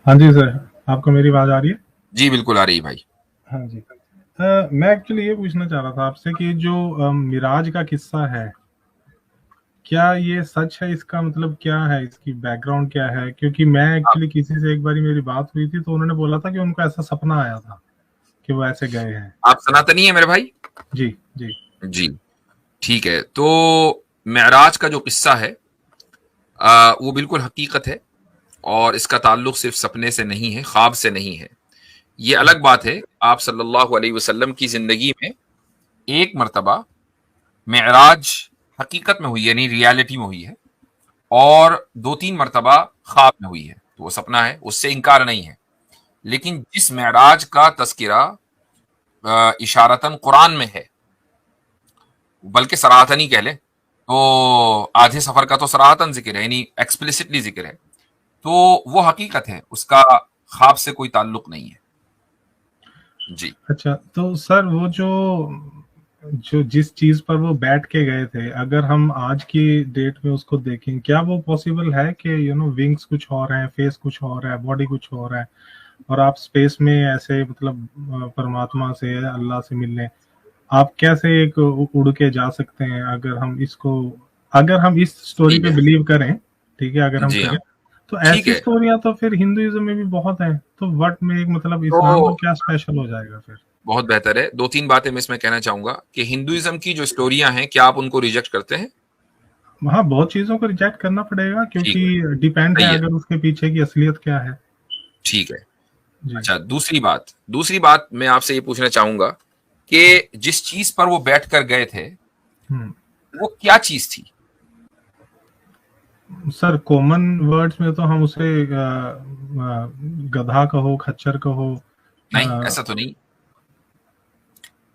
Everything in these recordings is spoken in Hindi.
हाँ जी सर, आपको मेरी आवाज़ आ रही है? जी बिल्कुल आ रही भाई। हाँ जी। मैं एक्चुअली ये पूछना चाह रहा था आपसे कि जो मिराज का किस्सा है, क्या ये सच है? इसका मतलब क्या है? इसकी बैकग्राउंड क्या है? क्योंकि मैं आप एक्चुअली किसी से एक बारी मेरी बात हुई थी, तो उन्होंने बोला था कि उनको ऐसा सपना आया था कि वो ऐसे गए हैं। आप सनातनी है मेरे भाई? जी, जी। जी ठीक है। तो मेराज का जो किस्सा है वो बिल्कुल हकीकत है, और इसका ताल्लुक सिर्फ सपने से नहीं है, ख्वाब से नहीं है। ये अलग बात है, आप सल्लल्लाहु अलैहि वसल्लम की जिंदगी में एक मर्तबा मेराज हकीकत में हुई है, यानी रियलिटी में हुई है, और दो तीन मर्तबा ख्वाब में हुई है। तो वो सपना है, उससे इनकार नहीं है। लेकिन जिस मेराज का तस्किरा इशारतन कुरान में है, बल्कि सराहतन ही कह ले, तो आधे सफर का तो सराहतन जिक्र है, यानी एक्सप्लिसिटली जिक्र है, तो वो हकीकत है, उसका ख्वाब से कोई ताल्लुक नहीं है। जी अच्छा, तो सर वो जो जो जिस चीज़ पर वो बैठ के गए थे, अगर हम आज की डेट में उसको देखें, क्या वो पॉसिबल है कि विंग्स कुछ और हैं, फेस कुछ और है, बॉडी कुछ और है, और आप स्पेस में ऐसे मतलब परमात्मा से, अल्लाह से मिलने आप कैसे एक उड़ के जा सकते हैं? अगर हम इस स्टोरी ठीक पे है। बिलीव करें, ठीक है, अगर हम जी हाँ। करें, तो ठीक ऐसी है। स्टोरियां तो फिर हिंदुइज्म में भी बहुत हैं, तो व्हाट मेक मतलब तो इस्लाम को क्या स्पेशल हो जाएगा फिर? बहुत बेहतर है। दो तीन बातें मैं इसमें कहना चाहूंगा कि हिंदुइज्म की जो स्टोरियां हैं, क्या आप उनको रिजेक्ट करते हैं? हाँ, बहुत चीजों को रिजेक्ट करना पड़ेगा, ठीक क्योंकि है। डिपेंड है सही है। अगर उसके पीछे की असलियत क्या है। ठीक है। जी। अच्छा, दूसरी बात मैं आपसे ये पूछना चाहूंगा कि जिस चीज पर वो बैठ कर गए थे, हम्म। वो क्या चीज थी? सर, कॉमन वर्ड्स में तो हम उसे गधा कहो, खच्चर कहो। नहीं, ऐसा तो नहीं।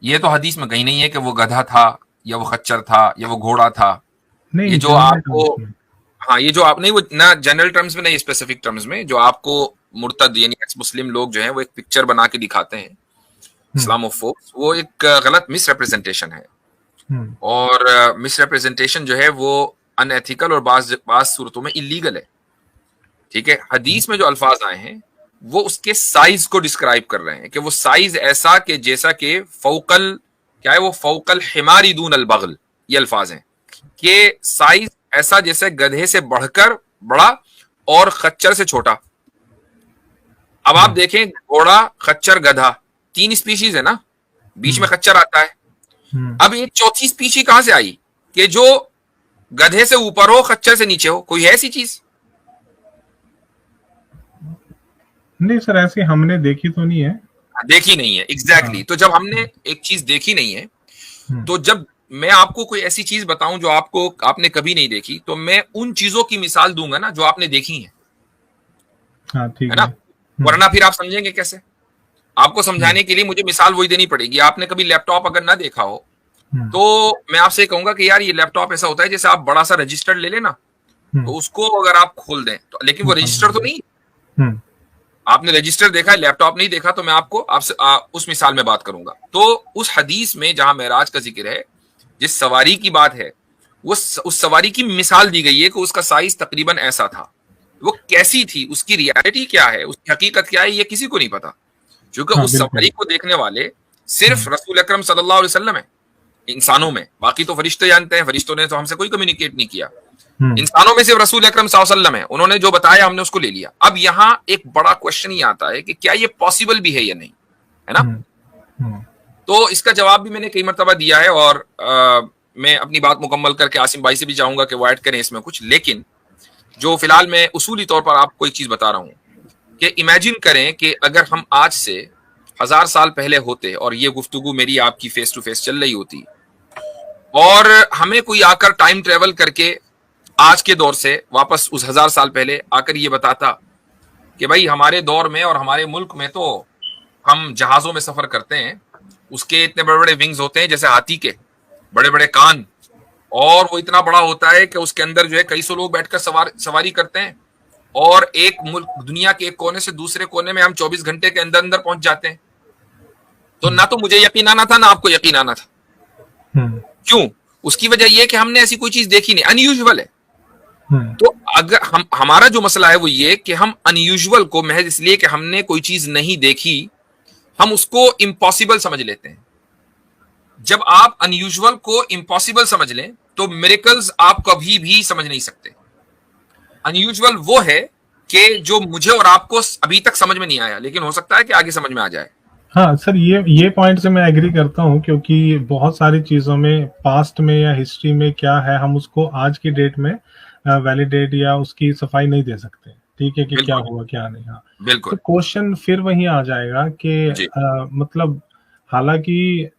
ये तो हदीस में कहीं नहीं है कि वो गधा था, या वो खच्चर था, या वो घोड़ा था। ये नहीं, जो जनरल आपको, टर्म्स में। हाँ, ये जो आप नहीं, वो ना जनरल टर्म्स में, नहीं स्पेसिफिक टर्म्स में, जो आपको मुर्तद यानी एक्स मुस्लिम लोग जो हैं वो एक पिक्चर बना के दिखाते हैं, हम्म। इस्लामोफोब्स, वो एक गलत मिस रिप्रेजेंटेशन है। हम्म। और मिस रिप्रेजेंटेशन जो है वो अनएथिकल और बाज बाज सूरतों में इलीगल है। ठीक है। हदीस में जो अल्फाज आए हैं वो उसके साइज को डिस्क्राइब कर रहे हैं, कि वो साइज ऐसा कि जैसा कि फौकल, क्या है वो, फौकल हिमारी दून अल बगल, ये अल्फाज हैं कि साइज ऐसा जैसे गधे से बढ़कर बड़ा और खच्चर से छोटा। अब आप हम्म। देखें, घोड़ा, खच्चर, गधा, तीन स्पीशीज है ना, बीच में हम्म। खच्चर आता है। हम्म। अब एक चौथी स्पीशी कहां से आई कि जो गधे से ऊपर हो, खच्चर से नीचे हो? कोई है ऐसी चीज? नहीं सर, ऐसी हमने देखी तो नहीं है। देखी नहीं है, एग्जैक्टली हाँ। exactly। तो जब हमने एक चीज देखी नहीं है, हम्म। तो जब मैं आपको कोई ऐसी चीज बताऊं जो आपने कभी नहीं देखी, तो मैं उन चीजों की मिसाल दूंगा ना जो आपने देखी हाँ, ठीक है ना? है। हम्म। वरना फिर आप समझेंगे कैसे? आपको हम्म। समझाने के लिए मुझे मिसाल वही देनी पड़ेगी। आपने कभी लैपटॉप अगर ना देखा हो, हम्म। तो मैं आपसे कहूंगा कि यार, ये लैपटॉप ऐसा होता है जैसे आप बड़ा सा रजिस्टर ले लेना, तो हम्म। उसको अगर आप खोल दें तो, लेकिन वो रजिस्टर तो नहीं, हम्म। आपने रजिस्टर देखा है, लैपटॉप नहीं देखा, तो मैं आपको आपसे उस मिसाल में बात करूंगा। तो उस हदीस में जहां मेराज का जिक्र है, जिस सवारी की बात है, उस सवारी की मिसाल दी गई है कि उसका साइज तकरीबन ऐसा था। वो कैसी थी, उसकी रियलिटी क्या है, उसकी हकीकत क्या है, ये किसी को नहीं पता, क्योंकि हाँ, उस सवारी बिल्कुल। को देखने वाले सिर्फ हम्म। रसूल अकरम सल्लल्लाहु अलैहि वसल्लम है, इंसानों में। बाकी तो फरिश्ते जानते हैं, फरिश्तों ने तो हमसे कोई कम्युनिकेट नहीं किया। हम्म। इंसानों में सिर्फ रसूल अकरम सल्लल्लाहु अलैहि वसल्लम है, उन्होंने जो बताया हमने उसको ले लिया। अब यहाँ एक बड़ा क्वेश्चन ये आता है कि क्या ये पॉसिबल भी है या नहीं, है ना? हम्म। हम्म। तो इसका जवाब भी मैंने कई मरतबा दिया है, और मैं अपनी बात मुकम्मल करके आसिम भाई से भी चाहूंगा कि वो ऐड करें इसमें कुछ। लेकिन जो फिलहाल मैं उसूली तौर पर आपको एक चीज बता रहा हूं, कि इमेजिन करें कि अगर हम आज से 1000 साल पहले होते और ये गुफ्तगू मेरी आपकी फेस टू फेस चल रही होती, और हमें कोई आकर टाइम ट्रेवल करके आज के दौर से वापस उस 1000 साल पहले आकर ये बताता कि भाई, हमारे दौर में और हमारे मुल्क में तो हम जहाजों में सफर करते हैं, उसके इतने बड़े बड़े विंग्स होते हैं जैसे हाथी के, बड़े बड़े कान, और वो इतना बड़ा होता है कि उसके अंदर जो है कई सौ लोग बैठकर सवारी करते हैं, और एक मुल्क, दुनिया के एक कोने से दूसरे कोने में हम 24 घंटे के अंदर अंदर पहुंच जाते हैं। तो हम्म। ना तो मुझे यकीन आना था, ना आपको यकीन आना था। हम्म। क्यों? उसकी वजह यह है कि हमने ऐसी कोई चीज देखी नहीं, अनयूजुअल है। तो अगर हमारा जो मसला है वो ये कि हम अनयूजुअल को महज इसलिए कि हमने कोई चीज नहीं देखी, हम उसको इम्पॉसिबल समझ लेते हैं। जब आप अनयूजुअल को इम्पॉसिबल समझ लें तो मिरेकल्स आप कभी भी समझ नहीं सकते। अनयूजुअल वो है कि जो मुझे और आपको अभी तक समझ में नहीं आया, लेकिन हो सकता है कि आगे समझ में आ जाए। हाँ सर, ये पॉइंट से मैं एग्री करता हूँ, क्योंकि बहुत सारी चीजों में पास्ट में या हिस्ट्री में क्या है, हम उसको आज की डेट में वैलिडेट या उसकी सफाई नहीं दे सकते। ठीक है कि क्या हुआ क्या नहीं। हाँ बिल्कुल। तो क्वेश्चन फिर वही आ जाएगा कि मतलब हालांकि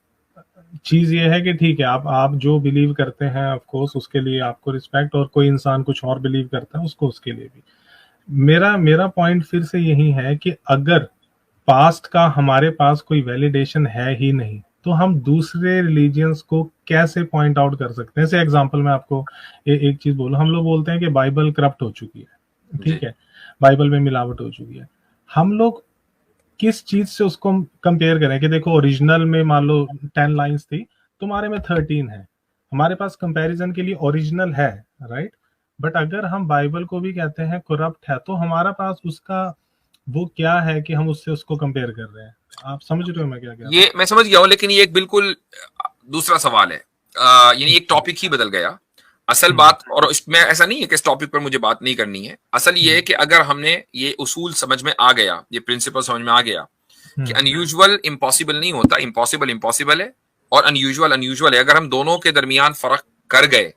चीज ये है कि ठीक है, आप जो बिलीव करते हैं ऑफ कोर्स उसके लिए आपको रिस्पेक्ट, और कोई इंसान कुछ और बिलीव करता है उसको उसके लिए भी। मेरा पॉइंट फिर से यही है कि अगर पास्ट का हमारे पास कोई वैलिडेशन है ही नहीं, तो हम दूसरे रिलीजियंस को कैसे पॉइंट आउट कर सकते हैं? जैसे एग्जांपल मैं आपको एक चीज बोलूं, हम लोग बोलते हैं कि बाइबल करप्ट हो चुकी है, ठीक है, बाइबल में मिलावट हो चुकी है। हम लोग किस चीज से उसको कंपेयर करें कि देखो ओरिजिनल में मान लो 10 लाइंस थी, तुम्हारे में 13 है, हमारे पास कंपैरिजन के लिए ओरिजिनल है, राइट? बट अगर हम बाइबल को भी कहते हैं करप्ट है, तो हमारा पास उसका वो क्या है कि हम उससे उसको कंपेयर कर रहे हैं? आप समझ रहे हो मैं क्या कह रहा हूं? ये मैं समझ गया हूं, लेकिन ये एक बिल्कुल दूसरा सवाल है। यानी एक टॉपिक ही बदल गया असल बात। और इसमें ऐसा नहीं है कि इस टॉपिक पर मुझे बात नहीं करनी है। असल ये है कि अगर हमने ये उसूल समझ में आ गया, ये प्रिंसिपल समझ में आ गया कि अनयूजुअल इम्पॉसिबल नहीं होता, इम्पॉसिबल इम्पॉसिबल है और अनयूजुअल अनयूजुअल है, अगर हम दोनों के दरमियान फर्क कर गए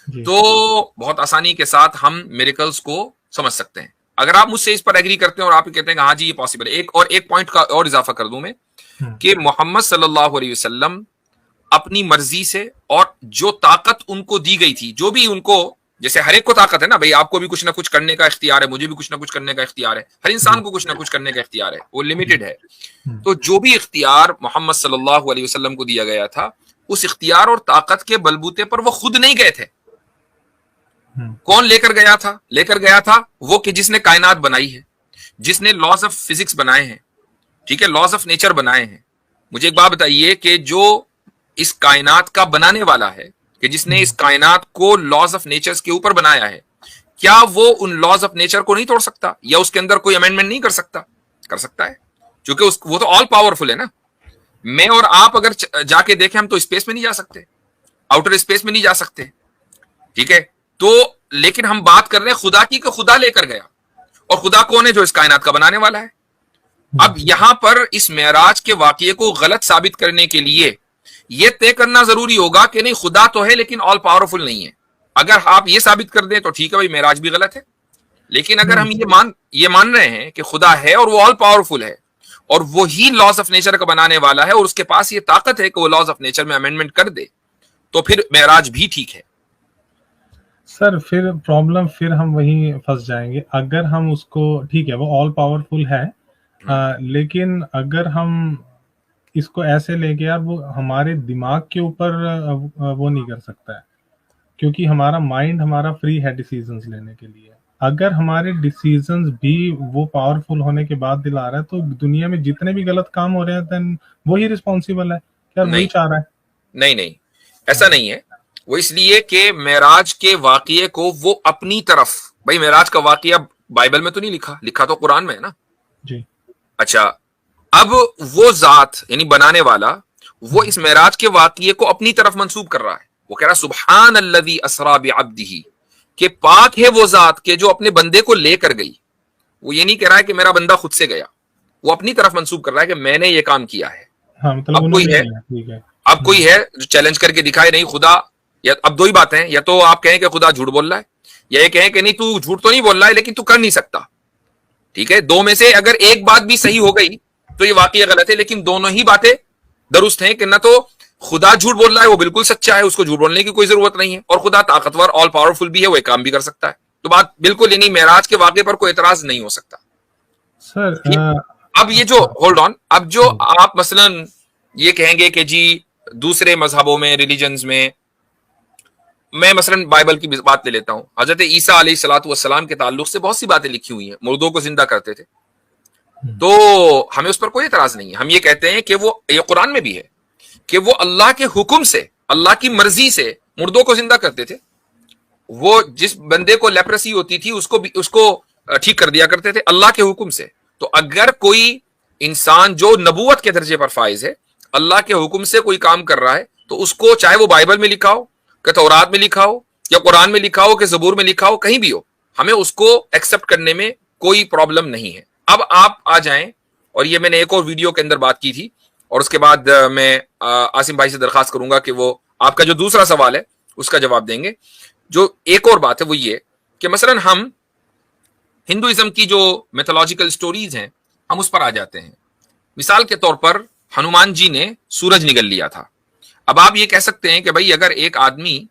तो बहुत आसानी के साथ हम मिरेकल्स को समझ सकते हैं। अगर आप मुझसे इस पर एग्री करते हैं और आप कहते हैं हाँ जी ये पॉसिबल है। एक पॉइंट का और इजाफा कर दूं मैं कि मोहम्मद सल्लल्लाहु अलैहि वसल्लम अपनी मर्जी से और जो ताकत उनको दी गई थी, जो भी उनको, जैसे हर एक को ताकत है ना भाई, आपको भी कुछ ना कुछ करने का इख्तियार है, मुझे भी कुछ ना कुछ करने का इख्तियार है, हर इंसान को कुछ ना कुछ करने का इख्तियार है, वो लिमिटेड है। तो जो भी इख्तियार मोहम्मद सल्लल्लाहु अलैहि वसल्लम को दिया गया था, उस इख्तियार और ताकत के बलबूते पर वो खुद नहीं गए थे। कौन लेकर गया था? लेकर गया था वो कि जिसने कायनात बनाई है, जिसने लॉज ऑफ फिजिक्स बनाए हैं, ठीक है, लॉज ऑफ नेचर बनाए हैं। मुझे एक बात बताइए कि जो इस कायनात का बनाने वाला है, कि जिसने इस कायनात को लॉज ऑफ नेचर के ऊपर बनाया है, क्या वो उन लॉज ऑफ नेचर को नहीं तोड़ सकता या उसके अंदर कोई अमेंडमेंट नहीं कर सकता? कर सकता है, क्योंकि वो तो ऑल पावरफुल है ना। मैं और आप अगर जाके देखें, हम तो स्पेस में नहीं जा सकते, आउटर स्पेस में नहीं जा सकते, ठीक है। तो लेकिन हम बात कर रहे हैं खुदा की, कि खुदा लेकर गया, और खुदा कौन है? जो इस कायनात का बनाने वाला है। अब यहां पर इस मेराज के वाकये को गलत साबित करने के लिए यह तय करना जरूरी होगा कि नहीं, खुदा तो है लेकिन ऑल पावरफुल नहीं है। अगर आप ये साबित कर दें तो ठीक है भाई, मेराज भी गलत है। लेकिन अगर हम ये मान रहे हैं कि खुदा है और वो ऑल पावरफुल है और वो ही लॉज ऑफ नेचर का बनाने वाला है और उसके पास ये ताकत है कि वो लॉज ऑफ नेचर में अमेंडमेंट कर दे, तो फिर मेराज भी ठीक है। सर फिर प्रॉब्लम, फिर हम वहीं फंस जाएंगे। अगर हम उसको, ठीक है वो ऑल पावरफुल है, लेकिन अगर हम इसको ऐसे लेके यार, वो हमारे दिमाग के ऊपर वो नहीं कर सकता है, क्योंकि हमारा माइंड हमारा फ्री है डिसीजंस लेने के लिए। अगर हमारे डिसीजंस भी वो पावरफुल होने के बाद दिला रहा है, तो दुनिया में जितने भी गलत काम हो रहे हैं देन वही रिस्पॉन्सिबल है। क्या वही चाह रहा है? नहीं, ऐसा नहीं है। वो इसलिए कि मेराज के वाकये को वो अपनी तरफ, भाई मेराज का वाकया बाइबल में तो नहीं लिखा, लिखा तो कुरान में है ना जी। अच्छा, अब वो जात यानी बनाने वाला, वो इस मेराज के वाकये को अपनी तरफ मंसूब कर रहा है। वो कह रहा सुब्हान अल्लज़ी अस्रा बिअब्दिही, के पाक है वो जात के जो अपने बंदे को लेकर गई। वो ये नहीं कह रहा है कि मेरा बंदा खुद से गया, वो अपनी तरफ मंसूब कर रहा है कि मैंने ये काम किया है। हाँ, मतलब अब कोई है जो चैलेंज करके दिखाए नहीं खुदा, या अब दो ही बातें हैं, या तो आप कहें कि खुदा झूठ बोल रहा है, या ये कहें कि नहीं तू झूठ तो नहीं बोल रहा है लेकिन तू कर नहीं सकता। ठीक है, दो में से अगर एक बात भी सही हो गई तो ये वाकई गलत है, लेकिन दोनों ही बातें दुरुस्त हैं कि ना तो खुदा झूठ बोल रहा है, वो बिल्कुल सच्चा है, उसको झूठ बोलने की कोई जरूरत नहीं है, और खुदा ताकतवर ऑल पावरफुल भी है, वो काम भी कर सकता है। तो बात बिल्कुल नहीं, मेराज के वाकये पर कोई एतराज नहीं हो सकता सर। अब ये जो होल्ड ऑन, अब जो आप मसलन ये कहेंगे कि जी दूसरे मजहबों में, रिलीजन्स में, मैं मसलन बाइबल की बात ले लेता हूं, हजरत ईसा अलैहिस्सलातु वस्सलाम के ताल्लुक से बहुत सी बातें लिखी हुई हैं, मुर्दों को जिंदा करते थे, तो हमें उस पर कोई एतराज नहीं है। हम ये कहते हैं कि वो, ये कुरान में भी है कि वो अल्लाह के हुक्म से, अल्लाह की मर्जी से मुर्दों को जिंदा करते थे। वो जिस बंदे को लेप्रेसी होती थी उसको ठीक कर दिया करते थे अल्लाह के हुक्म से। तो अगर कोई इंसान जो नबूवत के दर्जे पर फाइज है, अल्लाह के हुक्म से कोई काम कर रहा है, तो उसको चाहे वो बाइबल में लिखा हो, कि तौरात में लिखा हो, या कुरान में लिखा हो, कि जबूर में लिखा हो, कहीं भी हो, हमें उसको एक्सेप्ट करने में कोई प्रॉब्लम नहीं है। अब आप आ जाएं, और ये मैंने एक और वीडियो के अंदर बात की थी, और उसके बाद मैं आसिम भाई से दरखास्त करूंगा कि वो आपका जो दूसरा सवाल है उसका जवाब देंगे। जो एक और बात है वो ये कि मसलन हम हिंदुइज्म की जो मैथोलॉजिकल स्टोरीज हैं, हम उस पर आ जाते हैं। मिसाल के तौर पर हनुमान जी ने सूरज निगल लिया था। अब आप ये कह सकते हैं कि भाई अगर एक आदमी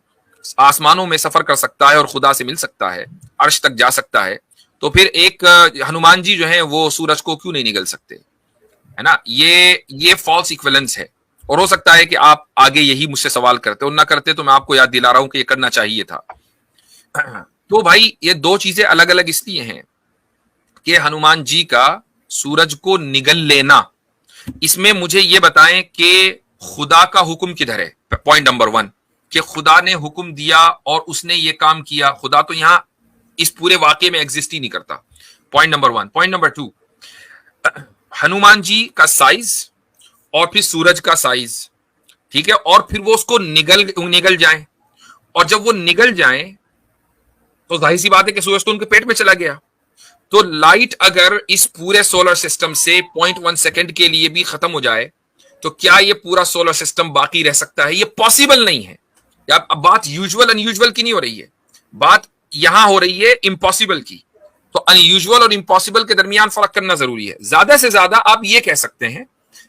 आसमानों में सफर कर सकता है और खुदा से मिल सकता है, अर्श तक जा सकता है, तो फिर एक हनुमान जी जो है वो सूरज को क्यों नहीं निगल सकते, है ना। ये फॉल्स इक्विवेलेंस है, और हो सकता है कि आप आगे यही मुझसे सवाल करते हो, ना करते तो मैं आपको याद दिला रहा हूं कि ये करना चाहिए था। तो भाई ये दो चीजें अलग अलग इसलिए हैं कि हनुमान जी का सूरज को निगल लेना, इसमें मुझे ये बताएं कि खुदा का हुक्म किधर है। पॉइंट नंबर 1 कि खुदा ने हुक्म दिया और उसने ये काम किया। खुदा तो यहां इस पूरे वाकये में एग्जिस्ट ही नहीं करता। Point number 1। Point number 2, Hanuman ji का साइज और फिर सूरज का साइज, ठीक है, और फिर वो उसको निगल जाए, और जब वो निगल जाए तो जाहिर सी बात है कि सूरज तो उनके पेट में चला गया। तो लाइट अगर इस पूरे सोलर सिस्टम से 0.1 सेकंड के लिए भी खत्म हो जाए, तो क्या ये पूरा सोलर सिस्टम बाकी रह सकता है? ये पॉसिबल नहीं है। अब बात यूजुअल अनयूजुअल की नहीं हो रही है, बात यहां हो रही है इम्पॉसिबल की। तो अनयूजुअल और इम्पॉसिबल के दरमियान फर्क करना जरूरी है। ज्यादा से ज्यादा आप ये कह सकते हैं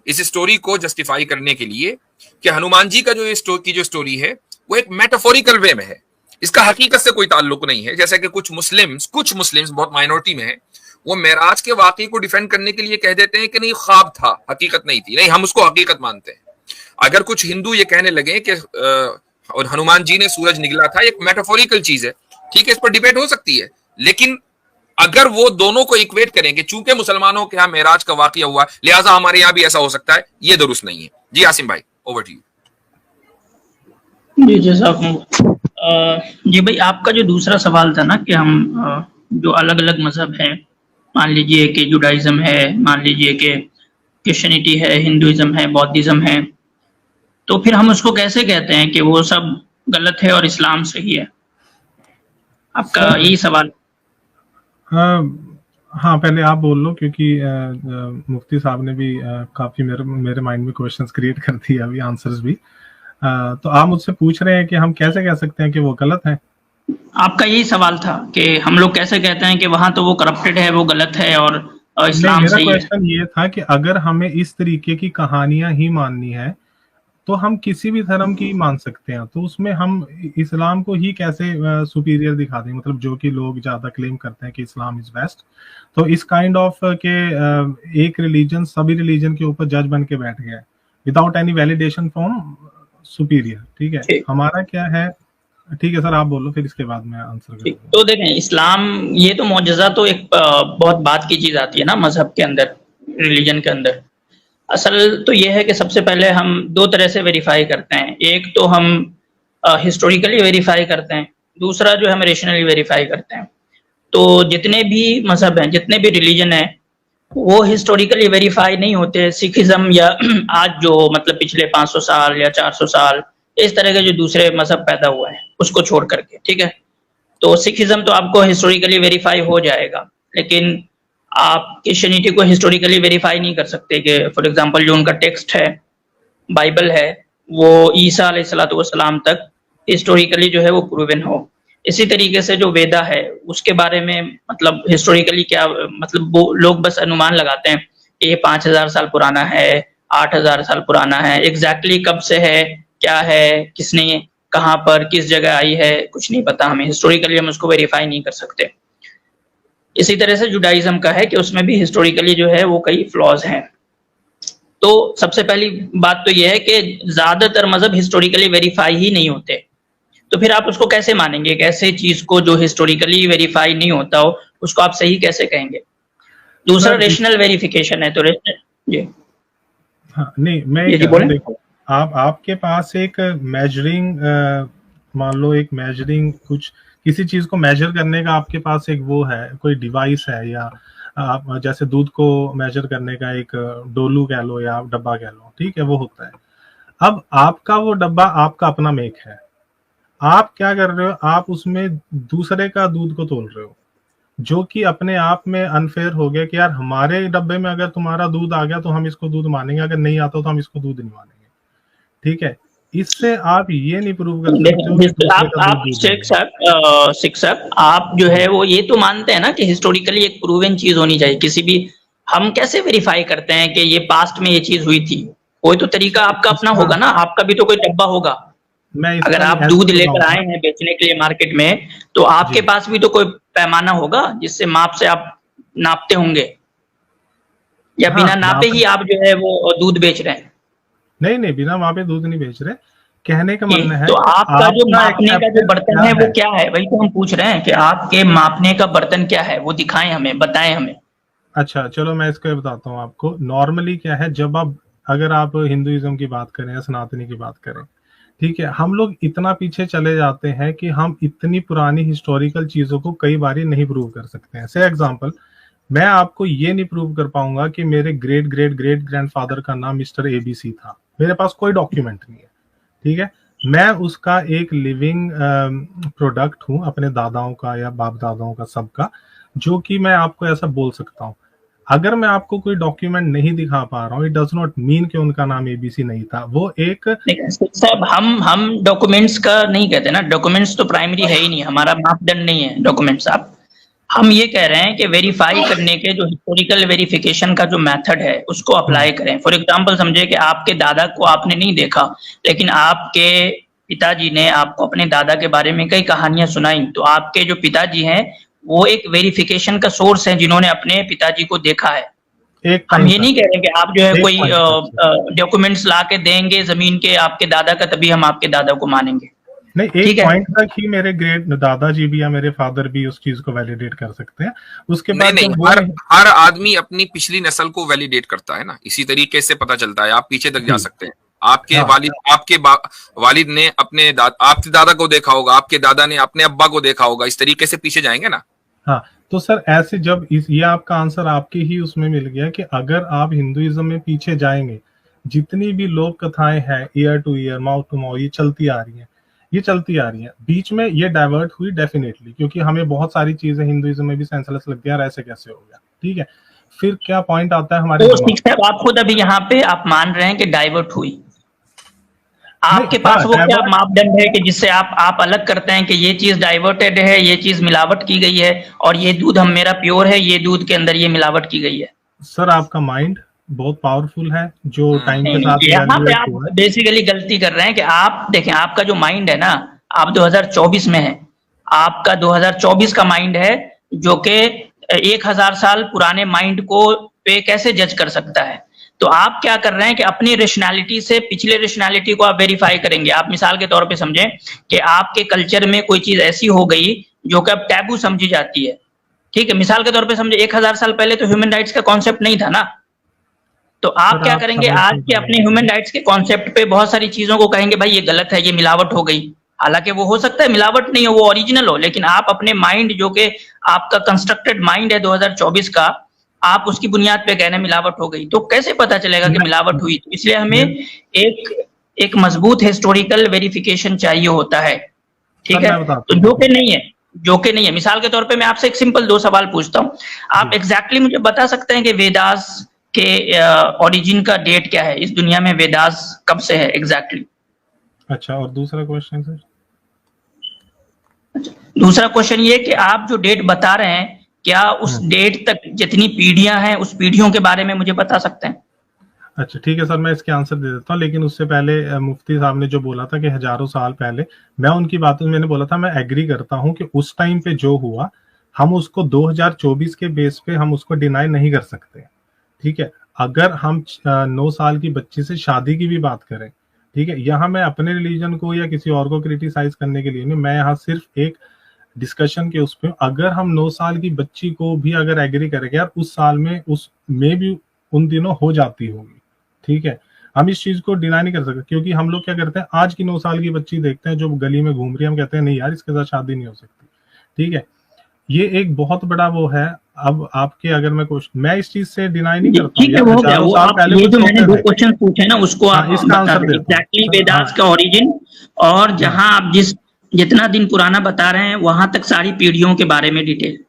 इस स्टोरी को जस्टिफाई करने के लिए कि हनुमान जी का जो जो स्टोरी है वो एक मेटाफोरिकल वे में है, इसका हकीकत से कोई ताल्लुक नहीं है। जैसे कि कुछ मुस्लिम्स बहुत माइनॉरिटी में है, वो मेराज के वाकये को डिफेंड करने के लिए कह देते हैं कि नहीं ख्वाब था, हकीकत नहीं थी। नहीं, हम उसको हकीकत मानते हैं। अगर कुछ हिंदू ये कहने लगे कि और हनुमान जी ने सूरज निगला था, एक मेटाफोरिकल चीज है, ठीक है, इस पर डिबेट हो सकती है। लेकिन अगर वो दोनों को इक्वेट करें कि चूंकि मुसलमानों के यहाँ मेराज का वाकया हुआ लिहाजा हमारे यहाँ भी ऐसा हो सकता है, ये दुरुस्त नहीं है। जी आसिम भाई, ओवर टू यू। जी जी भाई, आपका जो दूसरा सवाल था ना कि हम जो अलग अलग मजहब हैं, मान लीजिए कि जुडाइज्म है, मान लीजिए कि क्रिश्चियनिटी है, हिंदुइज्म है, बौद्धिज्म है, तो फिर हम उसको कैसे कहते हैं कि वो सब गलत है और इस्लाम सही है? आपका यही सवाल। हाँ, पहले आप बोल लो, क्योंकि मुफ्ती साहब ने भी काफी मेरे माइंड में क्वेश्चंस क्रिएट कर दिए, अभी आंसर्स भी। तो आप मुझसे पूछ रहे हैं कि हम कैसे कह सकते हैं कि वो गलत है? आपका यही सवाल था कि हम लोग कैसे कहते हैं कि वहां तो वो करप्टेड है, वो गलत है, और इस्लाम मेरा सही है। क्वेश्चन ये था कि अगर हमें इस तरीके की कहानियां ही माननी है तो हम किसी भी धर्म की मान सकते हैं, तो उसमें हम इस्लाम को ही कैसे सुपीरियर दिखा दें? मतलब जो कि लोग ज्यादा क्लेम करते हैं कि इस्लाम इज बेस्ट, तो इस काइंड ऑफ के एक रिलीजन सभी रिलीजन के ऊपर जज बन के बैठ गया without any validation from superior. ठीक है, हमारा क्या है? ठीक है सर, आप बोलो, फिर इसके बाद मैं आंसर करूंगा। तो देखें, इस्लाम ये तो मौजज़ा तो एक बहुत बात की चीज आती है ना मजहब के अंदर, रिलीजन के अंदर। असल तो ये है कि सबसे पहले हम दो तरह से वेरीफाई करते हैं। एक तो हम हिस्टोरिकली वेरीफाई करते हैं, दूसरा जो हम रेशनली वेरीफाई करते हैं। तो जितने भी मजहब हैं, जितने भी रिलीजन हैं, वो हिस्टोरिकली वेरीफाई नहीं होते। सिखिज्म या आज जो मतलब पिछले 500 साल या 400 साल इस तरह के जो दूसरे मजहब पैदा हुए हैं उसको छोड़ करके, ठीक है। तो सिखिज्म तो आपको हिस्टोरिकली वेरीफाई हो जाएगा, लेकिन आप क्रिश्चियनिटी को हिस्टोरिकली वेरीफाई नहीं कर सकते कि फॉर एग्जांपल जो उनका टेक्स्ट है, बाइबल है, वो ईसा अलैहिस्सलाम तक हिस्टोरिकली जो है वो प्रूवन हो। इसी तरीके से जो वेदा है उसके बारे में मतलब हिस्टोरिकली क्या, मतलब वो लोग बस अनुमान लगाते हैं, ये 5000 साल पुराना है, 8000 साल पुराना है, एग्जैक्टली कब से है, क्या है, किसने कहाँ पर किस जगह आई है, कुछ नहीं पता हमें। हिस्टोरिकली हम उसको वेरीफाई नहीं कर सकते। इसी तरह से जुडाइज्म का है कि उसमें भी हिस्टोरिकली जो है वो कई फ्लॉज हैं। तो सबसे पहली बात तो ये है कि ज्यादातर मजहब हिस्टोरिकली वेरीफाई ही नहीं होते, तो फिर आप उसको कैसे मानेंगे? एक ऐसे चीज को जो हिस्टोरिकली वेरीफाई नहीं होता हो उसको आप सही कैसे कहेंगे? दूसरा रेशनल वेरिफिकेशन है। तो जी हाँ, नहीं, मैं ये बोले, देखो, आपके पास एक मेजरिंग, मान लो एक मेजरिंग कुछ किसी चीज को मेजर करने का आपके पास एक वो है, कोई डिवाइस है, या आप जैसे दूध को मेजर करने का एक डोलू कह लो या डब्बा कह लो, ठीक है, वो होता है। अब आपका वो डब्बा आपका अपना मेक है, आप क्या कर रहे हो, आप उसमें दूसरे का दूध को तोल रहे हो, जो कि अपने आप में अनफेयर हो गया कि यार हमारे डब्बे में अगर तुम्हारा दूध आ गया तो हम इसको दूध मानेंगे, अगर नहीं आता तो हम इसको दूध नहीं मानेंगे, ठीक है। इससे आप ये नहीं प्रूव कर सकते हो कि दूसरे का आप दूध शिक्षक आप जो है वो ये तो मानते हैं ना कि हिस्टोरिकली एक प्रूवन चीज होनी चाहिए किसी भी, हम कैसे वेरीफाई करते हैं कि ये पास्ट में ये चीज हुई थी? कोई तो तरीका आपका अपना होगा ना, आपका भी तो कोई डब्बा होगा। अगर आप दूध लेकर आए हैं बेचने के लिए मार्केट में, तो आपके पास भी तो कोई पैमाना होगा जिससे माप से आप नापते होंगे, या बिना नापे ही आप जो है वो दूध बेच रहे हैं? नहीं, बिना मापे दूध नहीं बेच रहे, कहने का मतलब है तो आपका जो मापने का जो बर्तन है वो क्या है, वही तो हम पूछ रहे हैं कि आपके मापने का बर्तन क्या है, वो दिखाएं हमें, बताएं हमें। अच्छा चलो मैं इसको बताता हूँ आपको। नॉर्मली क्या है, जब आप अगर आप हिंदुइज्म की बात करें या सनातनी की बात करें, ठीक है, हम लोग इतना पीछे चले जाते हैं कि हम इतनी पुरानी हिस्टोरिकल चीजों को कई बार नहीं प्रूव कर सकते हैं। से एग्जांपल, मैं आपको ये नहीं प्रूव कर पाऊंगा कि मेरे ग्रेट ग्रेट ग्रेट ग्रैंडफादर का नाम मिस्टर एबीसी था, मेरे पास कोई डॉक्यूमेंट नहीं है, ठीक है। मैं उसका एक लिविंग प्रोडक्ट हूं, अपने दादाओं का या बाप दादाओं का, सबका, जो कि मैं आपको ऐसा बोल सकता हूं। अगर मैं आपको कोई डॉक्यूमेंट नहीं दिखा पा रहा हूँ, इट डज नॉट मीन कि उनका नाम एबीसी नहीं था। वो एक साहब, हम डॉक्यूमेंट्स का नहीं कहते ना, डॉक्यूमेंट्स तो प्राइमरी है ही नहीं, हमारा मापदंड नहीं है डॉक्यूमेंट्स। आप, हम ये कह रहे हैं कि वेरीफाई करने के जो हिस्टोरिकल वेरिफिकेशन का जो मेथड है उसको अप्लाई करें। फॉर एग्जांपल समझे कि आपके दादा को आपने नहीं देखा, लेकिन आपके पिताजी ने आपको अपने दादा के बारे में कई कहानियां सुनाई, तो आपके जो पिताजी हैं वो एक वेरिफिकेशन का सोर्स है जिन्होंने अपने पिताजी को देखा है। हम ये नहीं कह रहे कि आप जो है कोई डॉक्यूमेंट्स ला के देंगे जमीन के आपके दादा का, तभी हम आपके दादा को मानेंगे। नहीं, एक पॉइंट तक ही मेरे ग्रेट दादाजी भी या मेरे फादर भी उस चीज को वैलिडेट कर सकते हैं। उसके बाद नहीं, हर आदमी अपनी पिछली नस्ल को वैलिडेट करता है ना, इसी तरीके से पता चलता है। आप पीछे तक जा सकते हैं, आपके वालिद ने अपने आपके दादा को देखा होगा, आपके दादा ने अपने अब्बा को देखा होगा, इस तरीके से पीछे जाएंगे ना। हाँ, तो सर ऐसे जब ये आपका आंसर आपके ही उसमें मिल गया कि अगर आप हिंदुइज्म में पीछे जाएंगे, जितनी भी लोक कथाएं हैं year to year, mouth to mouth, ये चलती आ रही हैं। बीच में ये डाइवर्ट हुई डेफिनेटली, क्योंकि हमें बहुत सारी चीजें हिंदुइज्म में भी सेंसलेस लगती है, ऐसे कैसे हो गया, ठीक है। फिर क्या पॉइंट आता है हमारे, तो आप खुद अभी यहाँ पे आप मान रहे हैं कि डाइवर्ट हुई, आपके पास वो क्या मापदंड है कि जिससे आप अलग करते हैं कि ये चीज डाइवर्टेड है, ये चीज मिलावट की गई है, और ये दूध हम मेरा प्योर है, ये दूध के अंदर ये मिलावट की गई है? सर आपका माइंड बहुत पावरफुल है, जो टाइम के साथ यहाँ पे आप बेसिकली गलती कर रहे हैं कि आप देखें, आपका जो माइंड है ना, आप 2024 में है, आपका 2024 का माइंड है, जो कि 1000 साल पुराने माइंड को पे कैसे जज कर सकता है? तो आप क्या कर रहे हैं कि अपनी रेशनैलिटी से पिछले रेशनैलिटी को आप वेरीफाई करेंगे। आप मिसाल के तौर पे समझें कि आपके कल्चर में कोई चीज ऐसी हो गई जो कि अब टैबू समझी जाती है, ठीक है। मिसाल के तौर पे समझे 1000 साल पहले तो ह्यूमन राइट्स का कॉन्सेप्ट नहीं था ना, तो आप क्या करेंगे, आज के अपने ह्यूमन राइट्स के कॉन्सेप्ट पे बहुत सारी चीजों को कहेंगे भाई ये गलत है, ये मिलावट हो गई। हालांकि वो हो सकता है मिलावट नहीं हो, वो ओरिजिनल हो, लेकिन आप अपने माइंड, जो कि आपका कंस्ट्रक्टेड माइंड है 2024 का, आप उसकी बुनियाद पे कहने मिलावट हो गई, तो कैसे पता चलेगा कि मिलावट हुई? तो इसलिए हमें एक मजबूत हिस्टोरिकल वेरिफिकेशन चाहिए होता है, ठीक है। तो जो कि नहीं है, मिसाल के तौर पे मैं आपसे एक सिंपल 2 सवाल पूछता हूँ, आप एग्जैक्टली मुझे बता सकते हैं कि वेदास के ओरिजिन का डेट क्या है? इस दुनिया में वेदास कब से है एग्जैक्टली? अच्छा, और दूसरा क्वेश्चन सर? दूसरा क्वेश्चन ये कि आप जो डेट बता रहे हैं, क्या उस डेट तक जितनी पीढ़ियां हैं उस पीढ़ियों के बारे में मुझे बता सकते हैं? अच्छा ठीक है सर, मैं इसके आंसर दे देता हूँ, लेकिन उससे पहले मुफ्ती साहब ने जो बोला था कि हजारों साल पहले, मैं उनकी बातों में मैंने बोला था, मैं एग्री करता हूँ कि उस टाइम पे जो हुआ, हम उसको 2024 के बेस पे हम उसको डिनाई नहीं कर सकते, ठीक है। अगर हम 9 साल की बच्ची से शादी की भी बात करें, ठीक है, यहाँ मैं अपने रिलीजन को या किसी और को क्रिटिसाइज करने के लिए नहीं, मैं यहाँ सिर्फ एक डिस्कशन के उस पे, अगर हम 9 साल की बच्ची को भी अगर एग्री करेंगे यार उस साल में उसमें भी उन दिनों हो जाती होगी, ठीक है, हम इस चीज को डिनाई नहीं कर सकते। क्योंकि हम लोग क्या करते हैं, आज की 9 साल की बच्ची देखते हैं जो गली में घूम रही है, हम कहते हैं नहीं यार इसके साथ शादी नहीं हो सकती। ठीक है, ये एक बहुत बड़ा वो है। अब आपके अगर मैं इस चीज से डिनाई नहीं करता ठीक है, वो हो गया। वो आप ये जो मैंने 2 क्वेश्चन पूछे ना उसको आप इसका बता आंसर दें देता एग्जैक्टली हूँ। वेदास का ओरिजिन, और जहां आप जितना दिन पुराना बता रहे हैं वहां तक सारी पीढ़ियों के बारे में डिटेल।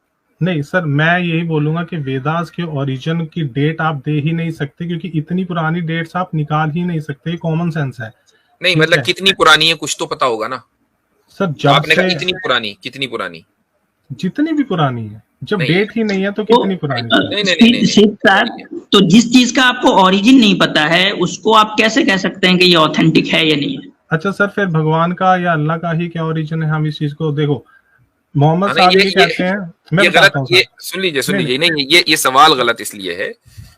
नहीं सर, मैं यही बोलूंगा कि वेदास के ओरिजिन की डेट आप दे ही नहीं सकते, क्योंकि इतनी पुरानी डेट्स आप निकाल ही नहीं सकते, कॉमन सेंस है। नहीं मतलब कितनी पुरानी है कुछ तो पता होगा ना सर। जब आपने कहा से इतनी पुरानी, कितनी पुरानी? जितनी भी पुरानी है, जब नहीं। डेट ही नहीं है तो कितनी पुरानी? तो जिस चीज का आपको ओरिजिन नहीं पता है उसको आप कैसे कह सकते हैं कि ये ऑथेंटिक है या नहीं है? अच्छा सर, फिर भगवान का या अल्लाह का ही क्या ओरिजिन है? हम इस चीज को देखो, मोहम्मद साहब ये कहते हैं, मैं बताता हूँ ये सुन लीजिए नहीं ये सवाल गलत इसलिए है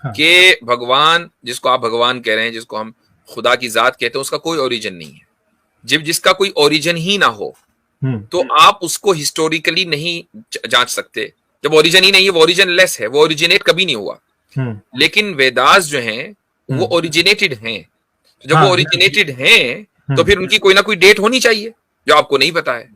कि भगवान, जिसको आप भगवान कह रहे हैं, जिसको हम खुदा की जात कहते हैं, उसका कोई ओरिजिन नहीं है। जब जिसका कोई ओरिजिन ही ना हो तो आप उसको हिस्टोरिकली नहीं जांच सकते। जब ओरिजिन ही नहीं है, वो ओरिजिन लेस है, वो ओरिजिनेट कभी नहीं हुआ। लेकिन वेदास जो हैं वो ओरिजिनेटेड हैं। जब वो ओरिजिनेटेड हैं तो फिर उनकी कोई ना कोई डेट होनी चाहिए जो आपको नहीं पता है।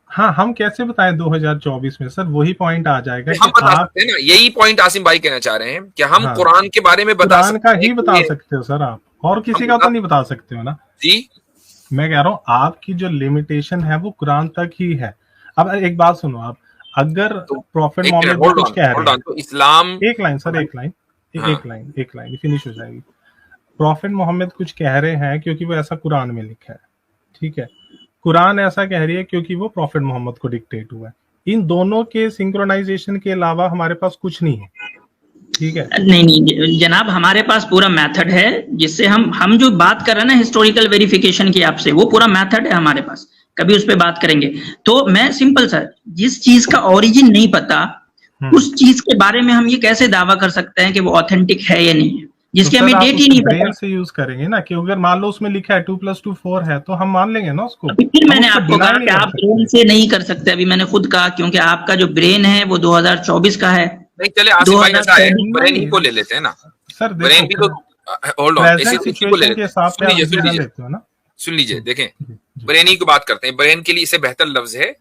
हाँ, हम कैसे बताएं 2024 में? सर वही पॉइंट आ जाएगा हम बता सकते हैं ना, यही पॉइंट आसिम भाई कहना चाह रहे हैं कि हम कुरान के बारे में बता सकते हैं। कुरान का ही बता सकते हो सर आप, और किसी का तो नहीं बता सकते हो ना जी। मैं कह रहा हूँ आपकी जो लिमिटेशन है वो कुरान तक ही है। अब एक बात सुनो, आप अगर प्रॉफिट मोहम्मद कुछ कह रहे हैं, तो इस्लाम, एक लाइन सर, एक लाइन फिनिश हो जाएगी। प्रॉफिट मोहम्मद कुछ कह रहे हैं क्योंकि वो ऐसा कुरान में लिखा है, ठीक है। कुरान ऐसा कह रही है क्योंकि वो प्रॉफिट मोहम्मद को डिक्टेट हुआ है। इन दोनों के सिंक्रोनाइजेशन के अलावा हमारे पास कुछ नहीं है, ठीक है। नहीं जनाब, हमारे पास पूरा मेथड है जिससे हम जो बात कर रहे हैं ना हिस्टोरिकल वेरिफिकेशन की आपसे, वो पूरा मेथड है हमारे पास, कभी उस पर बात करेंगे। तो मैं सिंपल सर, जिस चीज का ओरिजिन नहीं पता उस चीज के बारे में हम ये कैसे दावा कर सकते हैं कि वो ऑथेंटिक है या नहीं है, जिसकी हमें डेट ही नहीं पता। ब्रेन से यूज करेंगे ना, कि अगर मान लो उसमें लिखा है 2 + 2 4 है तो हम मान लेंगे ना उसको। फिर मैंने आपको कहा कि आप ब्रेन से नहीं कर सकते, अभी मैंने खुद कहा, क्योंकि आपका जो ब्रेन है वो 2024 का है। नहीं चले आसिफ भाई, ऐसा है ब्रेन ही को ले लेते हैं ना सर, ब्रेन भी तो होल्ड ऑन, ऐसे को ले लेते हैं। सुन लीजिए देखें, ब्रेन ही की बात करते हैं। ब्रेन के लिए इससे बेहतर लफ्ज है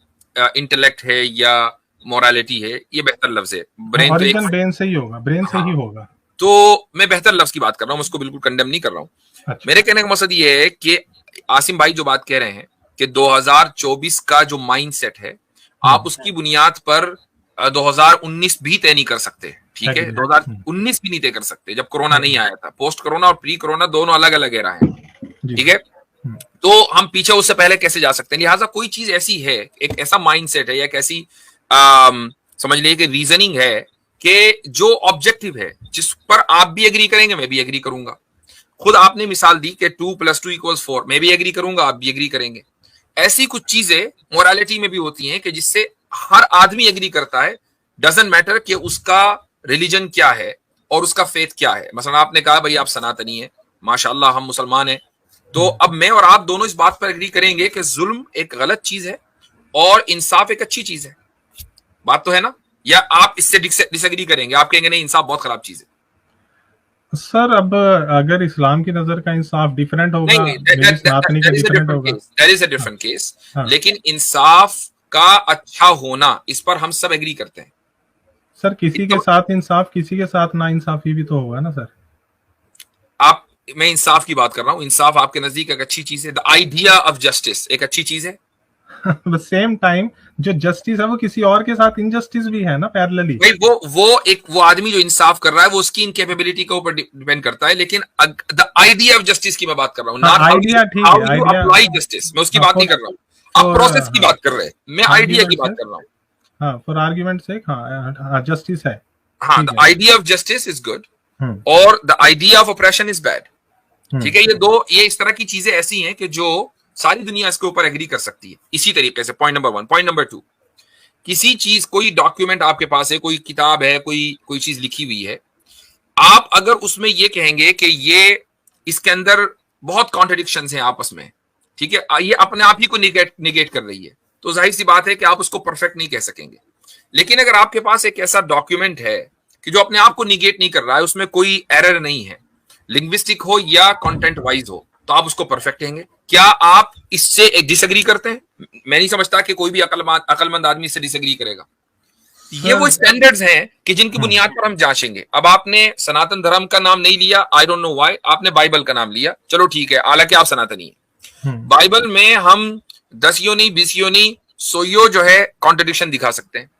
इंटेलेक्ट है या मोरालिटी है, ये बेहतर लफ्ज है। ब्रेन तो एक ब्रेन से ही होगा, ब्रेन से ही होगा। तो मैं बेहतर लफ्ज की बात कर रहा हूँ, उसको बिल्कुल कंडेम नहीं कर रहा हूँ। अच्छा। मेरे कहने का मकसद ये है कि आसिम भाई जो बात कह रहे हैं कि 2024 का जो माइंडसेट है, आप उसकी बुनियाद पर 2019 भी तय नहीं कर सकते, ठीक है। 2019 भी नहीं तय कर सकते जब कोरोना नहीं आया था। पोस्ट कोरोना और प्री कोरोना दोनों अलग अलग एरा है, ठीक है। तो हम पीछे उससे पहले कैसे जा सकते हैं? लिहाजा कोई चीज ऐसी है, एक ऐसा माइंडसेट है या एक ऐसी समझ लीजिए कि रीजनिंग है कि जो ऑब्जेक्टिव है, जिस पर आप भी एग्री करेंगे, मैं भी एग्री करूंगा। खुद आपने मिसाल दी कि 2 + 2 = 4, मैं भी एग्री करूंगा, आप भी एग्री करेंगे। ऐसी कुछ चीजें मोरालिटी में भी होती हैं कि जिससे हर आदमी एग्री करता है, डजंट मैटर कि उसका रिलीजन क्या है और उसका फेथ क्या है। मसलन आपने कहा भाई आप सनातनी है, माशाअल्लाह हम मुसलमान हैं, तो अब मैं और आप दोनों इस बात पर एग्री करेंगे कि जुल्म एक गलत चीज है और इंसाफ एक अच्छी चीज है। बात तो है ना? या आप इससे डिसएग्री करेंगे, आप कहेंगे नहीं इंसाफ बहुत खराब चीज है? सर अब अगर इस्लाम की नजर का इंसाफ डिफरेंट होगा, that is a different case. लेकिन इंसाफ का अच्छा होना, इस पर हम सब एग्री करते हैं। सर किसी के साथ इंसाफ, किसी के साथ ना इंसाफी भी तो होगा ना सर। मैं इंसाफ की बात कर रहा हूं। इंसाफ आपके नजदीक एक अच्छी चीज है। द आइडिया ऑफ जस्टिस एक अच्छी चीज है। सेम टाइम जो जस्टिस है वो किसी और के साथ इनजस्टिस भी है ना, पैरेलली। भाई वो आदमी जो इंसाफ कर रहा है वो उसकी इनकेपेबिलिटी के ऊपर डिपेंड करता है। लेकिन द आइडिया ऑफ जस्टिस की मैं बात कर रहा हूँ, नॉट आइडिया। ठीक है, आइडिया अप्लाई जस्टिस, मैं उसकी बात नहीं कर रहा हूँ। आप प्रोसेस की बात कर रहे हैं, मैं आइडिया की बात कर रहा हूँ। हाँ, फॉर आर्गुमेंट से जस्टिस है। हाँ, the idea of justice is good और the idea of operation is bad, ठीक है। ये इस तरह की चीजें ऐसी हैं कि जो सारी दुनिया इसके ऊपर एग्री कर सकती है। इसी तरीके से पॉइंट नंबर 1। पॉइंट नंबर 2, किसी चीज, कोई डॉक्यूमेंट आपके पास है, कोई किताब है, कोई चीज लिखी हुई है, आप अगर उसमें ये कहेंगे कि ये इसके अंदर बहुत कॉन्ट्रडिक्शंस हैं आपस में, ठीक है, ये अपने आप ही को निगेट कर रही है, तो जाहिर सी बात है कि आप उसको परफेक्ट नहीं कह सकेंगे। लेकिन अगर आपके पास एक ऐसा डॉक्यूमेंट है कि जो अपने आप को निगेट नहीं कर रहा है, उसमें कोई एरर नहीं है, लिंग्विस्टिक हो या कंटेंट वाइज हो, तो आप उसको परफेक्ट कहेंगे। क्या आप इससे डिसएग्री करते हैं? मैं नहीं समझता कि कोई भी अकलमंद आदमी इससे डिसएग्री करेगा। ये वो स्टैंडर्ड्स हैं कि जिनकी बुनियाद पर हम जांचेंगे। अब आपने सनातन धर्म का नाम नहीं लिया, आई डोंट नो व्हाई, आपने बाइबल का नाम लिया, चलो ठीक है, हालांकि आप सनातनी है। बाइबल में हम 10 योनि 20 योनि 100 जो है कॉन्ट्रडिक्शन दिखा सकते हैं,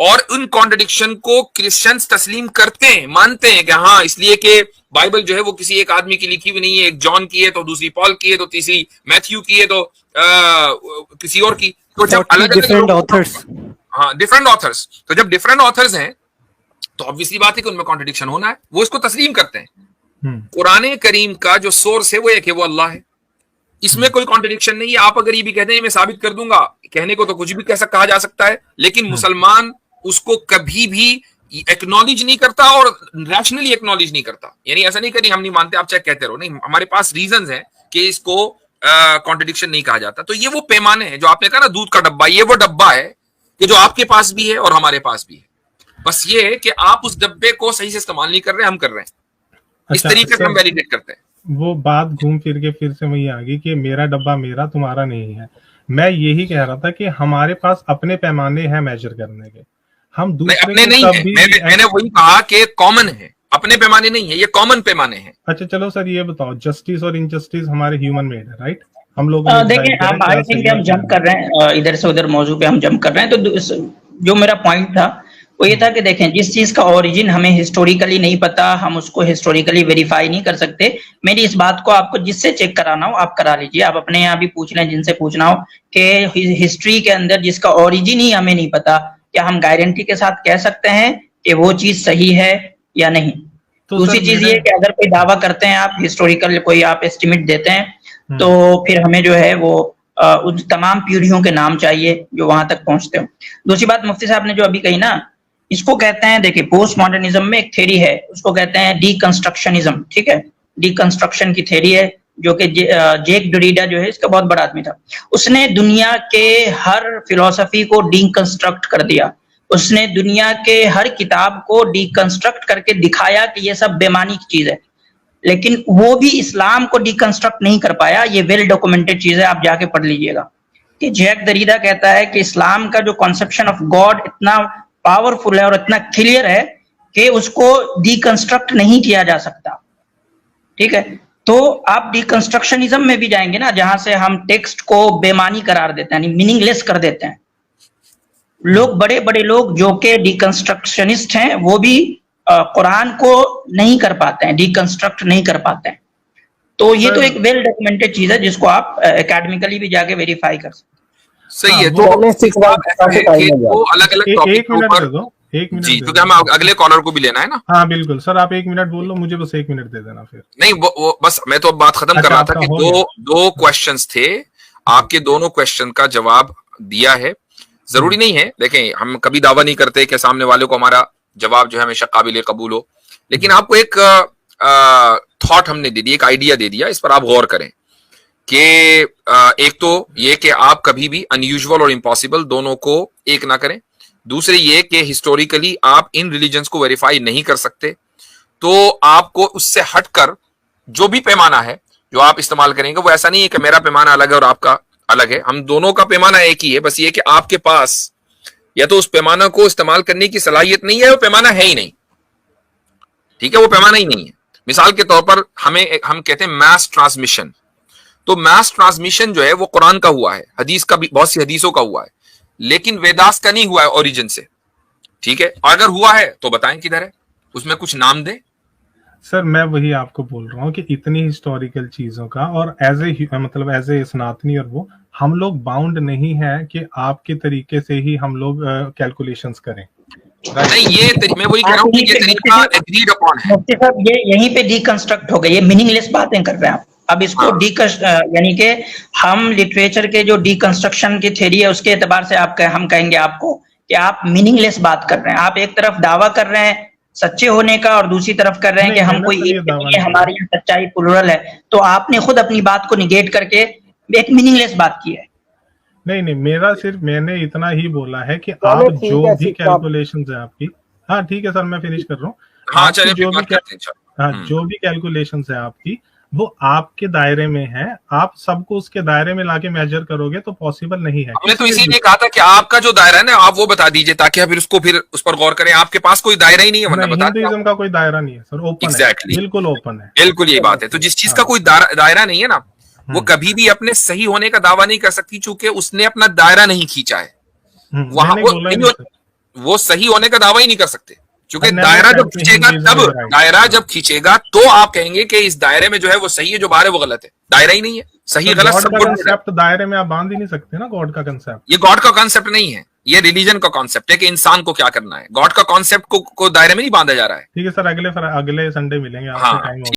और उन कॉन्ट्रडिक्शन को क्रिश्चियंस तस्लीम करते हैं, मानते हैं कि हाँ, इसलिए कि बाइबल जो है वो किसी एक आदमी की लिखी हुई नहीं है, एक जॉन की है तो दूसरी पॉल की है तो तीसरी मैथ्यू की है तो किसी और की। तो जब अलग डिफरेंट ऑथर्स, हाँ डिफरेंट ऑथर्स, तो जब डिफरेंट ऑथर्स हैं तो ऑब्वियसली बात है कि उनमें कॉन्ट्रडिक्शन होना है, वो इसको तस्लीम करते हैं। कुरान करीम का जो सोर्स है वो एक है, वो अल्लाह है, इसमें कोई कॉन्ट्रडिक्शन नहीं है। आप अगर ये भी कहते हैं मैं साबित कर दूंगा, कहने को तो कुछ भी कहा जा सकता है, लेकिन मुसलमान उसको कभी भी एक्नॉलेज नहीं करता और रैशनली एक्नॉलेज नहीं करता। यानी ऐसा नहीं करी हम नहीं मानते, आप चाहे कहते रहो, नहीं, हमारे पास रीजंस हैं कि इसको कॉन्ट्रडिक्शन नहीं कहा जाता। तो ये वो पैमाने हैं जो आपने कहा ना, दूध का डब्बा, ये वो डब्बा है कि जो आपके पास भी है और हमारे पास भी है। बस ये है कि आप उस डब्बे को सही से इस्तेमाल नहीं कर रहे, हम कर रहे हैं। इस तरीके से हम वैलिडेट करते हैं। वो बात घूम फिर के फिर से वही आ गई कि मेरा डब्बा मेरा, तुम्हारा नहीं है। मैं यही कह रहा था कि हमारे पास अपने पैमाने हैं मेजर करने के, हम दूसरे अपने नहीं है। मैंने वही कहा कि कॉमन है, अपने पैमाने नहीं है, ये कॉमन पैमाने हैं। अच्छा चलो सर, ये बताओ, जस्टिस और इनजस्टिस हमारे ह्यूमन मेड है, राइट? हम लोग देखिए, हम आई थिंक हम जंप कर रहे हैं इधर से उधर मौजू पे, हम जंप कर रहे हैं। तो जो मेरा पॉइंट था वो ये था कि देखें, जिस चीज का ओरिजिन हमें हिस्टोरिकली नहीं पता, हम उसको हिस्टोरिकली वेरीफाई नहीं कर सकते। मेरी इस बात को आपको जिससे चेक कराना हो आप करा लीजिए, आप अपने यहाँ भी पूछ लें जिनसे पूछना हो कि हिस्ट्री के अंदर जिसका ओरिजिन ही हमें नहीं पता, क्या हम गारंटी के साथ कह सकते हैं कि वो चीज सही है या नहीं? तो दूसरी चीज ये कि अगर कोई दावा करते हैं आप, हिस्टोरिकल कोई आप एस्टिमेट देते हैं, तो फिर हमें जो है वो उन तमाम पीढ़ियों के नाम चाहिए जो वहां तक पहुंचते हो। दूसरी बात मुफ्ती साहब ने जो अभी कही ना, इसको कहते हैं, देखिए पोस्ट मॉडर्निज्म में एक थ्योरी है, उसको कहते हैं डीकंस्ट्रक्शनिज्म। ठीक है, डीकंस्ट्रक्शन की थ्योरी है, जो कि जेक डोरिडा जो है इसका बहुत बड़ा आदमी था। उसने दुनिया के हर फिलोसफी को डीकंस्ट्रक्ट कर दिया, उसने दुनिया के हर किताब को डीकंस्ट्रक्ट करके दिखाया कि ये सब बेमानी की चीज है, लेकिन वो भी इस्लाम को डीकंस्ट्रक्ट नहीं कर पाया। ये वेल डॉक्यूमेंटेड चीज है, आप जाके पढ़ लीजिएगा कि जैक दरीदा कहता है कि इस्लाम का जो कॉन्सेप्शन ऑफ गॉड इतना पावरफुल है और इतना क्लियर है कि उसको डीकंस्ट्रक्ट नहीं किया जा सकता। ठीक है, तो आप डीकंस्ट्रक्शनिज्म में भी जाएंगे ना, जहां से हम टेक्स्ट को बेमानी करार देते हैं, मीनिंगलेस कर देते हैं। लोग, बड़े बड़े लोग जो कि डीकंस्ट्रक्शनिस्ट हैं, वो भी कुरान को नहीं कर पाते हैं, डीकंस्ट्रक्ट नहीं कर पाते हैं। तो ये तो एक वेल डॉक्यूमेंटेड चीज है जिसको आप एकेडमिकली भी जाके वेरीफाई कर सकते हैं। सही है। तो अलग अलग टॉपिक के ऊपर एक मिनट जी, क्योंकि हम अगले कॉलर को भी लेना है ना। हाँ बिल्कुल सर, आप 1 मिनट बोल लो, मुझे बस 1 मिनट दे देना फिर। नहीं, वो बस मैं तो बात खत्म कर रहा था कि दो क्वेश्चंस थे, आपके दोनों क्वेश्चन का जवाब दिया है। जरूरी नहीं है, देखें, हम कभी दावा नहीं करते कि सामने वाले को हमारा जवाब जो है हमेशा काबिल कबूल हो, लेकिन आपको एक थॉट हमने दे दी, एक आइडिया दे दिया, इस पर आप गौर करें कि एक तो ये कि आप कभी भी अनयूजुअल और इम्पॉसिबल दोनों को एक ना करें। दूसरे ये कि हिस्टोरिकली आप इन रिलीजन्स को वेरीफाई नहीं कर सकते, तो आपको उससे हटकर जो भी पैमाना है जो आप इस्तेमाल करेंगे वो ऐसा नहीं है कि मेरा पैमाना अलग है और आपका अलग है। हम दोनों का पैमाना एक ही है, बस ये कि आपके पास या तो उस पैमाना को इस्तेमाल करने की सलाहियत नहीं है, वो पैमाना है ही नहीं। ठीक है, वो पैमाना ही नहीं है। मिसाल के तौर पर हम कहते हैं मैस ट्रांसमिशन, तो मैस ट्रांसमिशन जो है वो कुरान का हुआ है, हदीस का भी, बहुत सी हदीसों का हुआ है, लेकिन वेदास का नहीं हुआ है ओरिजिन से। ठीक है, अगर हुआ है तो बताएं किधर है, उसमें कुछ नाम दें। सर मैं वही आपको बोल रहा हूँ कि इतनी हिस्टोरिकल चीजों का, और एज ए सनातनी और वो, हम लोग बाउंड नहीं है कि आपके तरीके से ही हम लोग कैलकुलेशंस करें। नहीं, ये मैं वही कह रहा हूँ कि ये तरीका एग्रीड अपॉन है। मुफ्ती साहब, ये यहीं पे डीकंस्ट्रक्ट हो गई, ये मीनिंगलेस बातें कर रहे हैं आप। अब इसको यानी कि हम लिटरेचर के जो डीकंस्ट्रक्शन की थ्योरी है उसके एतबार से हम कहेंगे आपको कि आप मीनिंगलेस बात कर रहे हैं। आप एक तरफ दावा कर रहे हैं सच्चे होने का और दूसरी तरफ कर रहे हैं कि हम कोई एक, हमारी सच्चाई प्लुरल है, तो आपने खुद अपनी बात को निगेट करके एक मीनिंगलेस बात की है। नहीं, मैंने इतना ही बोला है कि आप जो भी कैलकुलेशन है आपकी, हाँ ठीक है सर, मैं फिनिश कर रहा हूँ। हाँ, जो भी कैलकुलेशन है आपकी, वो आपके दायरे में है, आप सबको उसके दायरे में लाके मेजर करोगे तो पॉसिबल नहीं है। हमने तो इसीलिए कहा था कि आपका जो दायरा है ना आप वो बता दीजिए ताकि हम फिर उस पर गौर करें। आपके पास कोई दायरा ही नहीं है, वरना बता हिंदुइज्म का कोई दायरा नहीं है सर, ओपन एग्जैक्टली है, बिल्कुल ओपन है। बिल्कुल यही बात है। तो जिस चीज का कोई दायरा नहीं है ना, वो कभी भी अपने सही होने का दावा नहीं कर सकती, चूंकि उसने अपना दायरा नहीं खींचा है। वहां वो सही होने का दावा ही नहीं कर सकते, क्योंकि दायरा जब खींचेगा तब, दायरा जब खींचेगा तो आप कहेंगे कि इस दायरे में जो है वो सही है, जो बाहर है वो गलत है। दायरा ही नहीं है, सही गलत सब कंसेप्ट दायरे में आप बांध ही नहीं सकते ना। गॉड का कंसेप्ट, ये गॉड का कॉन्सेप्ट नहीं है, ये रिलीजन का कॉन्सेप्ट है कि इंसान को क्या करना है। गॉड का कॉन्सेप्ट को दायरे में नहीं बांधा जा रहा है। ठीक है सर, अगले संडे मिलेंगे। हाँ।